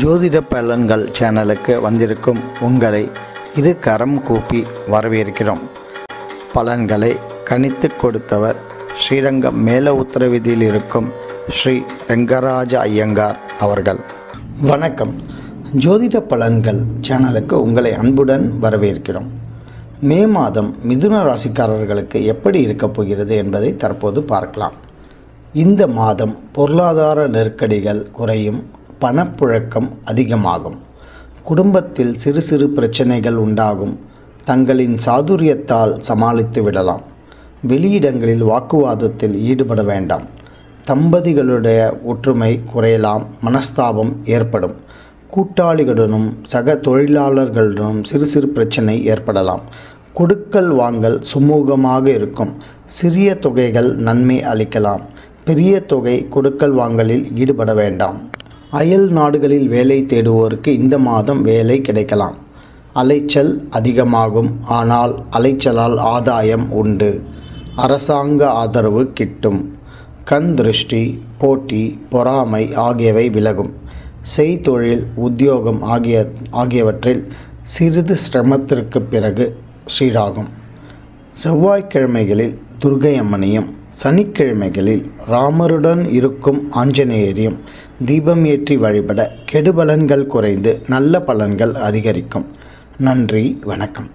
ஜோதிட பலன்கள் சேனலுக்கு வந்திருக்கும் உங்களை இரு கரம் கூப்பி வரவேற்கிறோம். பலன்களை கணித்து கொடுத்தவர் ஸ்ரீரங்கம் மேல உத்தரவிதியில் இருக்கும் ஸ்ரீ ரெங்கராஜ ஐயங்கார் அவர்கள். வணக்கம். ஜோதிட பலன்கள் சேனலுக்கு உங்களை அன்புடன் வரவேற்கிறோம். மே மாதம் மிதுன ராசிக்காரர்களுக்கு எப்படி இருக்கப் போகிறது என்பதை தற்போது பார்க்கலாம். இந்த மாதம் பொருளாதார நெருக்கடிகள் குறையும், பணப்புழக்கம் அதிகமாகும், குடும்பத்தில் சிறு சிறு பிரச்சனைகள் உண்டாகும், தங்களின் சாதுரியத்தால் சமாளித்து விடலாம். வெளியிடங்களில் வாக்குவாதத்தில் ஈடுபட வேண்டாம். தம்பதிகளுடைய ஒற்றுமை குறையலாம், மனஸ்தாபம் ஏற்படும். கூட்டாளிகளுடனும் சக தொழிலாளர்களுடனும் சிறு சிறு பிரச்சனை ஏற்படலாம். கொடுக்கல் வாங்கல் சுமூகமாக இருக்கும். சிறிய தொகைகள் நன்மை அளிக்கலாம். பெரிய தொகை கொடுக்கல் வாங்கலில் ஈடுபட வேண்டாம். அயல் நாடுகளில் வேலை தேடுவோருக்கு இந்த மாதம் வேலை கிடைக்கலாம். அலைச்சல் அதிகமாகும், ஆனால் அலைச்சலால் ஆதாயம் உண்டு. அரசாங்க ஆதரவு கிட்டும். கண் திருஷ்டி, போட்டி, பொறாமை ஆகியவை விலகும். செய்தொழில், உத்தியோகம் ஆகியவற்றில் சிறிது சிரமத்திற்கு பிறகு சீராகும். செவ்வாய்க்கிழமைகளில் துர்க்கை அம்மனையும், சனிக்கிழமைகளில் ராமருடன் இருக்கும் ஆஞ்சநேயரையும் தீபம் ஏற்றி வழிபட கெடுபலன்கள் குறைந்து நல்ல பலன்கள் அதிகரிக்கும். நன்றி, வணக்கம்.